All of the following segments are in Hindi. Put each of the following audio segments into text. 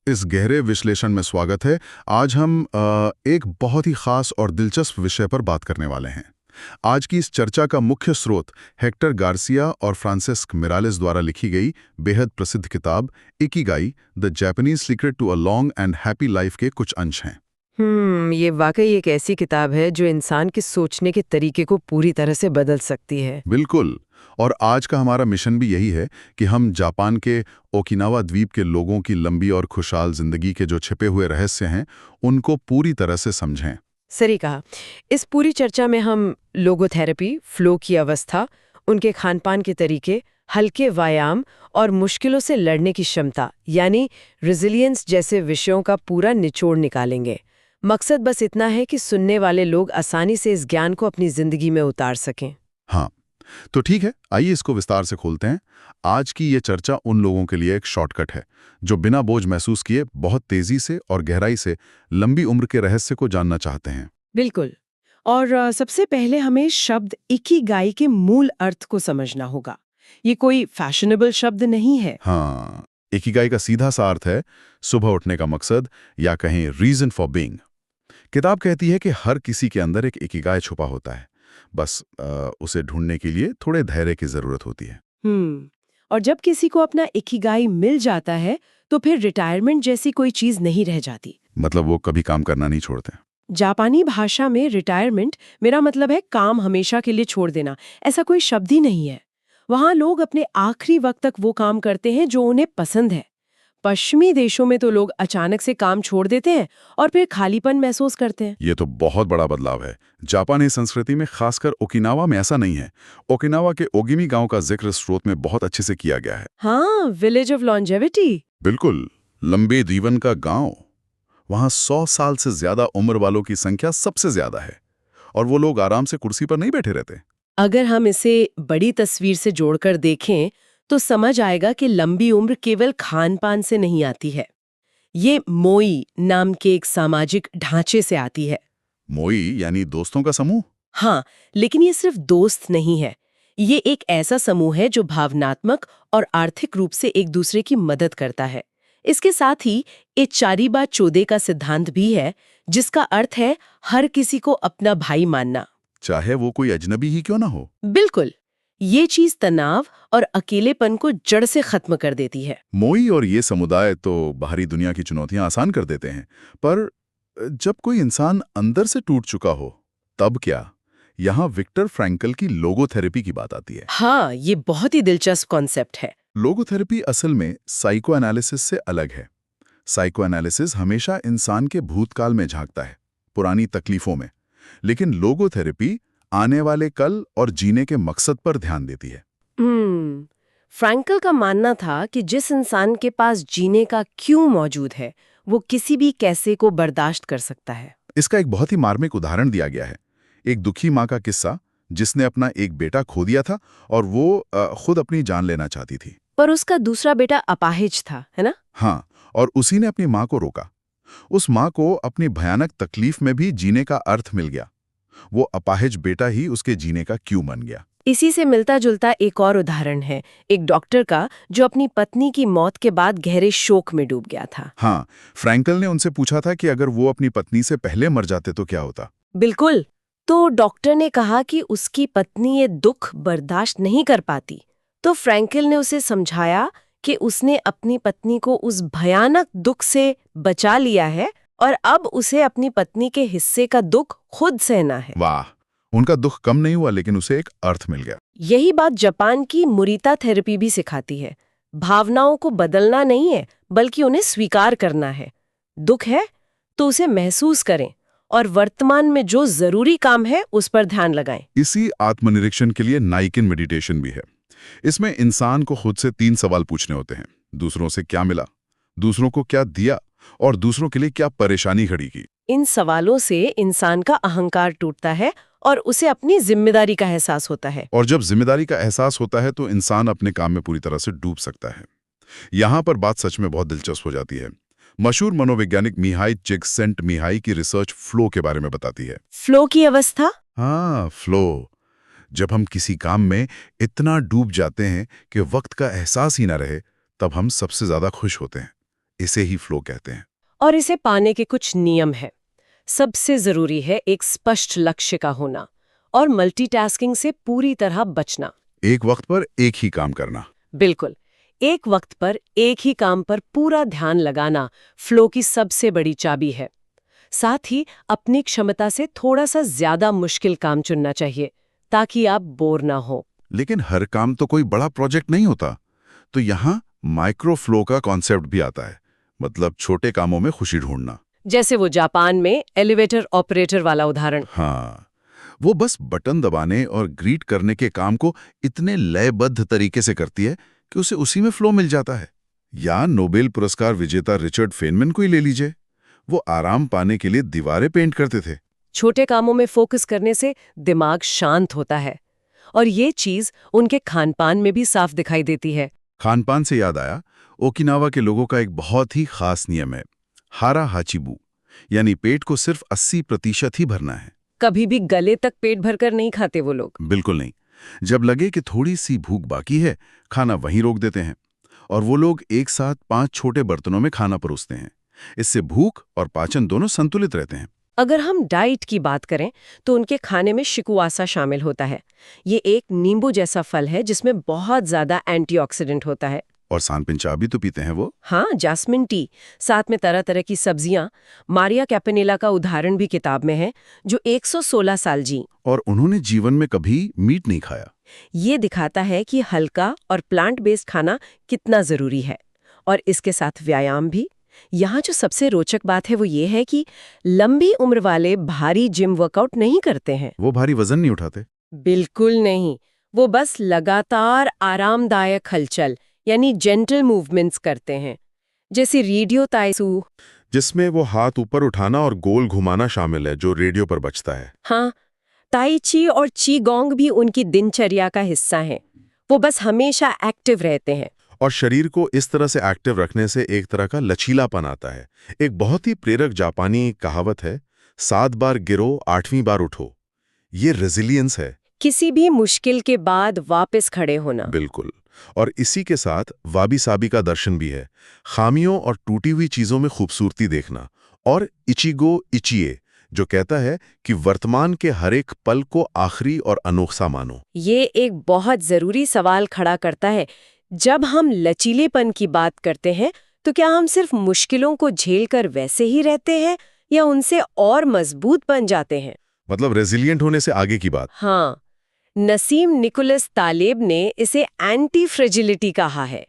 इस गहरे विश्लेषण में स्वागत है। आज हम एक बहुत ही खास और दिलचस्प विषय पर बात करने वाले हैं। आज की इस चर्चा का मुख्य स्रोत हेक्टर गार्सिया और फ्रांसिस्क मिरालेस द्वारा लिखी गई बेहद प्रसिद्ध किताब Ikigai the Japanese secret to a long and happy life के कुछ अंश हैं। ये वाकई एक ऐसी किताब है जो इंसान के सोचने के तरीके को पूरी तरह से बदल सकती है। बिल्कुल। और आज का हमारा मिशन भी यही है कि हम जापान के ओकिनावा द्वीप के लोगों की लंबी और खुशहाल जिंदगी के जो छिपे हुए रहस्य हैं उनको पूरी तरह से समझें। सही कहा। इस पूरी चर्चा में हम लोगोथेरेपी, फ्लो की अवस्था, उनके खानपान के तरीके, हल्के व्यायाम और मुश्किलों से लड़ने की क्षमता यानी रेजिलियंस जैसे विषयों का पूरा निचोड़ निकालेंगे। मकसद बस इतना है कि सुनने वाले लोग आसानी से इस ज्ञान को अपनी जिंदगी में उतार सकें। हाँ, तो ठीक है, आइए इसको विस्तार से खोलते हैं। आज की ये चर्चा उन लोगों के लिए एक शॉर्टकट है जो बिना बोझ महसूस किए बहुत तेजी से और गहराई से लंबी उम्र के रहस्य को जानना चाहते हैं। बिल्कुल। और सबसे पहले हमें शब्द इकिगाई के मूल अर्थ को समझना होगा। ये कोई फैशनेबल शब्द नहीं है। हाँ, इकिगाई का सीधा सा अर्थ है सुबह उठने का मकसद या कहें रीजन फॉर बीइंग। किताब कहती है कि हर किसी के अंदर एक इकिगाई छुपा होता है, बस उसे ढूंढने के लिए थोड़े धैर्य की जरूरत होती है। और जब किसी को अपना इकिगाई मिल जाता है तो फिर रिटायरमेंट जैसी कोई चीज नहीं रह जाती। मतलब वो कभी काम करना नहीं छोड़ते। जापानी भाषा में रिटायरमेंट मेरा मतलब है काम हमेशा के लिए छोड़ देना, ऐसा कोई शब्द ही नहीं है। वहाँ लोग अपने आखिरी वक्त तक वो काम करते हैं जो उन्हें पसंद है। पश्चिमी देशों में तो लोग अचानक से काम छोड़ देते हैं और फिर खालीपन महसूस करते हैं। ये तो बहुत बड़ा बदलाव है। जापानी संस्कृति में, खासकर ओकिनावा में ऐसा नहीं है। ओकिनावा के ओगिमी गांव का जिक्र स्रोत में बहुत अच्छे से किया गया है। हाँ, विलेज ऑफ लॉन्जेविटी। बिल्कुल, लंबे जीवन का गांव। वहां 100 साल से ज्यादा उम्र वालों की संख्या सबसे ज्यादा है और वो लोग आराम से कुर्सी पर नहीं बैठे रहते। अगर हम इसे बड़ी तस्वीर से जोड़कर देखें तो समझ आएगा कि लंबी उम्र केवल खान-पान से नहीं आती है। ये मोई नाम के एक सामाजिक ढांचे से आती है। मोई यानी दोस्तों का समूह। हाँ, लेकिन ये सिर्फ दोस्त नहीं है। ये एक ऐसा समूह है जो भावनात्मक और आर्थिक रूप से एक दूसरे की मदद करता है। इसके साथ ही एक चारीबा चौदे का सिद्धांत भी है, जिसका अर्थ है हर किसी को अपना भाई मानना, चाहे वो कोई अजनबी ही क्यों ना हो। बिल्कुल। ये चीज तनाव और अकेलेपन को जड़ से खत्म कर देती है। मोई और ये समुदाय तो बाहरी दुनिया की चुनौतियां आसान कर देते हैं, पर जब कोई इंसान अंदर से टूट चुका हो तब क्या? यहाँ विक्टर फ्रैंकल की लोगोथेरेपी की बात आती है। हाँ, ये बहुत ही दिलचस्प कॉन्सेप्ट है। लोगोथेरेपी असल में साइको एनालिसिस से अलग है। साइको एनालिसिस हमेशा इंसान के भूतकाल में झांकता है, पुरानी तकलीफों में, लेकिन लोगोथेरेपी आने वाले कल और जीने के मकसद पर ध्यान देती है। फ्रैंकल का मानना था कि जिस इंसान के पास जीने का क्यों मौजूद है, वो किसी भी कैसे को बर्दाश्त कर सकता है। इसका एक बहुत ही मार्मिक उदाहरण दिया गया है। एक दुखी माँ का किस्सा जिसने अपना एक बेटा खो दिया था और वो खुद अपनी जान लेना चाहती थी। पर उसका दूसरा बेटा अपाहिज था, है ना? हाँ, और उसी ने अपनी माँ को रोका। उस माँ को अपनी भयानक तकलीफ में भी जीने का अर्थ मिल गया। वो अपाहिज बेटा ही उसके जीने का क्यों बन गया। इसी से मिलता जुलता एक और उदाहरण है, एक डॉक्टर का जो अपनी पत्नी की मौत के बाद गहरे शोक में डूब गया था। हाँ, फ्रैंकल ने उनसे पूछा था कि अगर वो अपनी पत्नी से पहले मर जाते तो क्या होता। बिल्कुल। तो डॉक्टर ने कहा कि उसकी पत्नी ये दुख बर्दाश्त नहीं कर पाती। तो फ्रैंकल ने उसे समझाया कि उसने अपनी पत्नी को उस भयानक दुख से बचा लिया है और अब उसे अपनी पत्नी के हिस्से का दुख खुद सहना है। वाह, उनका दुख कम नहीं हुआ लेकिन उसे एक अर्थ मिल गया। यही बात जापान की मुरीता थेरेपी भी सिखाती है। भावनाओं को बदलना नहीं है, बल्कि उन्हें स्वीकार करना है। दुख है तो उसे महसूस करें और वर्तमान में जो जरूरी काम है उस पर ध्यान लगाएं। इसी आत्मनिरीक्षण के लिए नाइकिन मेडिटेशन भी है। इसमें इंसान को खुद से 3 सवाल पूछने होते हैं। दूसरों से क्या मिला, दूसरों को क्या दिया और दूसरों के लिए क्या परेशानी खड़ी की। इन सवालों से इंसान का अहंकार टूटता है और उसे अपनी जिम्मेदारी का एहसास होता है। और जब जिम्मेदारी का एहसास होता है तो इंसान अपने काम में पूरी तरह से डूब सकता है। यहाँ पर बात सच में बहुत दिलचस्प हो जाती है। मशहूर मनोवैज्ञानिक मिहाई चिक्सेंटमिहाई की रिसर्च फ्लो के बारे में बताती है। फ्लो की अवस्था? हाँ, फ्लो। जब हम किसी काम में इतना डूब जाते हैं कि वक्त का एहसास ही ना रहे, तब हम सबसे ज्यादा खुश होते हैं। इसे ही फ्लो कहते हैं। और इसे पाने के कुछ नियम है। सबसे जरूरी है एक स्पष्ट लक्ष्य का होना और मल्टीटास्किंग से पूरी तरह बचना। एक वक्त पर एक ही काम करना। बिल्कुल, एक वक्त पर एक ही काम पर पूरा ध्यान लगाना फ्लो की सबसे बड़ी चाबी है। साथ ही अपनी क्षमता से थोड़ा सा ज्यादा मुश्किल काम चुनना चाहिए ताकि आप बोर ना हो। लेकिन हर काम तो कोई बड़ा प्रोजेक्ट नहीं होता, तो यहाँ माइक्रो फ्लो का कॉन्सेप्ट भी आता है, मतलब छोटे कामों में खुशी ढूंढना। जैसे वो जापान में एलिवेटर ऑपरेटर वाला उदाहरण। हाँ, वो बस बटन दबाने और ग्रीट करने के काम को इतने लयबद्ध तरीके से करती है कि उसे उसी में फ्लो मिल जाता है। या नोबेल पुरस्कार विजेता रिचर्ड फेनमैन को ही ले लीजिए, वो आराम पाने के लिए दीवारें पेंट करते थे। छोटे कामों में फोकस करने से दिमाग शांत होता है और ये चीज उनके खानपान में भी साफ दिखाई देती है। खानपान से याद आया, ओकिनावा के लोगों का एक बहुत ही खास नियम है, हारा हाचिबू, यानी पेट को सिर्फ 80% ही भरना है। कभी भी गले तक पेट भरकर नहीं खाते वो लोग। बिल्कुल नहीं। जब लगे कि थोड़ी सी भूख बाकी है, खाना वहीं रोक देते हैं और वो लोग एक साथ 5 छोटे बर्तनों में खाना परोसते हैं। इससे भूख और पाचन दोनों संतुलित रहते हैं। अगर हम डाइट की बात करें तो उनके खाने में शिकुआसा शामिल होता है। ये एक नींबू जैसा फल है जिसमें बहुत ज्यादा एंटीऑक्सीडेंट होता है। और सांपिन चा भी तो पीते हैं वो। हाँ, जास्मिन टी, साथ में तरह तरह की सब्जियां। मारिया कैपेनेला का उदाहरण भी किताब में है, जो 116 साल जी। और उन्होंने जीवन में कभी मीट नहीं खाया। ये दिखाता है कि हल्का और प्लांट बेस्ड खाना कितना जरूरी है, और इसके साथ व्यायाम भी। यहाँ जो सबसे रोचक बात है वो ये है कि लंबी उम्र वाले भारी जिम वर्कआउट नहीं करते हैं। वो भारी वजन नहीं उठाते। बिल्कुल नहीं, वो बस लगातार आरामदायक हलचल यानी जेंटल मूवमेंट्स करते हैं, जैसे रेडियो ताइसू। जिसमें वो हाथ ऊपर उठाना और गोल घुमाना शामिल है, जो रेडियो पर बजता है। हाँ, ताई ची और ची गोंग भी उनकी दिनचर्या का हिस्सा हैं। वो बस हमेशा एक्टिव रहते हैं। और शरीर को इस तरह से एक्टिव रखने से एक तरह का लचीलापन आता है। एक बहुत ही प्रेरक जापानी कहावत है, 7 बार गिरो 8वीं बार उठो। ये रेजिलियंस है। किसी भी मुश्किल के बाद वापस खड़े होना। बिल्कुल। और इसी के साथ वाबी साबी का दर्शन भी है, खामियों और टूटी हुई चीजों में खूबसूरती देखना। और इचिगो इचिए, जो कहता है कि वर्तमान के हर एक पल को आखिरी और अनोखा मानो। ये एक बहुत जरूरी सवाल खड़ा करता है। जब हम लचीलेपन की बात करते हैं तो क्या हम सिर्फ मुश्किलों को झेलकर वैसे ही रहते हैं या उनसे और मजबूत बन जाते हैं? मतलब रेजिलिएंट होने से आगे की बात। हाँ, नसीम निकोलस तालेब ने इसे एंटी फ्रेजिलिटी कहा है।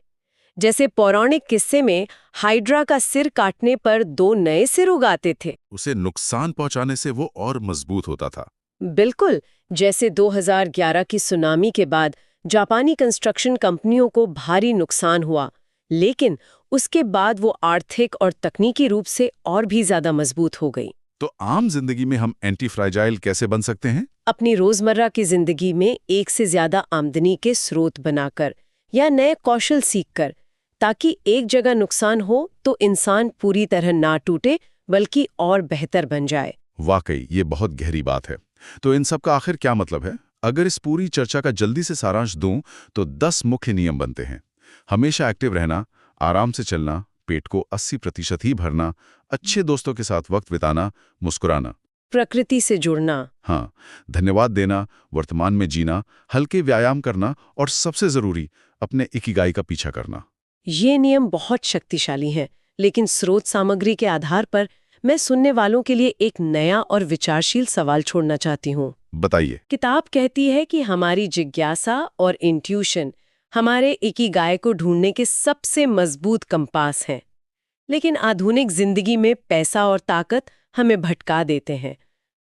जैसे पौराणिक किस्से में हाइड्रा का सिर काटने पर 2 नए सिर उगाते थे। उसे नुकसान पहुंचाने से वो और मजबूत होता था। बिल्कुल, जैसे 2011 की सुनामी के बाद जापानी कंस्ट्रक्शन कंपनियों को भारी नुकसान हुआ, लेकिन उसके बाद वो आर्थिक और तकनीकी रूप से और भी ज्यादा मजबूत हो गई। तो आम जिंदगी में हम एंटी फ्राइजाइल कैसे बन सकते हैं? अपनी रोजमर्रा की जिंदगी में एक से ज्यादा आमदनी के स्रोत बनाकर या नए कौशल सीखकर, ताकि एक जगह नुकसान हो तो इंसान पूरी तरह ना टूटे बल्कि और बेहतर बन जाए। वाकई ये बहुत गहरी बात है। तो इन सब का आखिर क्या मतलब है? अगर इस पूरी चर्चा का जल्दी से सारांश दूं तो 10 मुख्य नियम बनते हैं। हमेशा एक्टिव रहना, आराम से चलना, पेट को 80% ही भरना, अच्छे दोस्तों के साथ वक्त बिताना, मुस्कुराना, प्रकृति से जुड़ना, हाँ, धन्यवाद देना, वर्तमान में जीना, हल्के व्यायाम करना और सबसे जरूरी अपने इकिगाई का पीछा करना। ये नियम बहुत शक्तिशाली हैं, लेकिन स्रोत सामग्री के आधार पर मैं सुनने वालों के लिए एक नया और विचारशील सवाल छोड़ना चाहती हूँ। बताइए। किताब कहती है कि हमारी जिज्ञासा और इंट्यूशन हमारे इकिगाई को ढूंढने के सबसे मजबूत कंपास हैं। लेकिन आधुनिक जिंदगी में पैसा और ताकत हमें भटका देते हैं।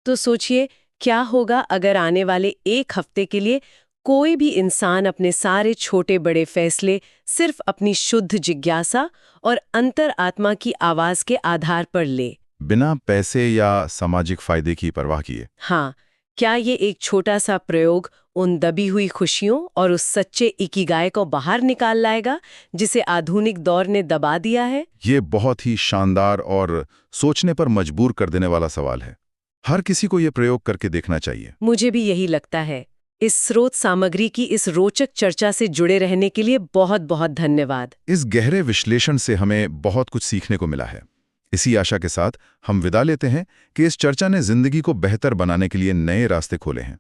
तो सोचिए, क्या होगा अगर आने वाले 1 हफ्ते के लिए कोई भी इंसान अपने सारे छोटे बड़े फैसले सिर्फ अपनी शुद्ध जिज्ञासा और अंतर आत्मा की आवाज के आधार पर ले, बिना पैसे या सामाजिक फायदे की परवाह किए? हाँ, क्या ये एक छोटा सा प्रयोग उन दबी हुई खुशियों और उस सच्चे इकिगाई को बाहर निकाल लाएगा जिसे आधुनिक दौर ने दबा दिया है? ये बहुत ही शानदार और सोचने पर मजबूर कर देने वाला सवाल है। हर किसी को ये प्रयोग करके देखना चाहिए। मुझे भी यही लगता है। इस स्रोत सामग्री की इस रोचक चर्चा से जुड़े रहने के लिए बहुत बहुत धन्यवाद। इस गहरे विश्लेषण से हमें बहुत कुछ सीखने को मिला है। इसी आशा के साथ हम विदा लेते हैं कि इस चर्चा ने जिंदगी को बेहतर बनाने के लिए नए रास्ते खोले हैं।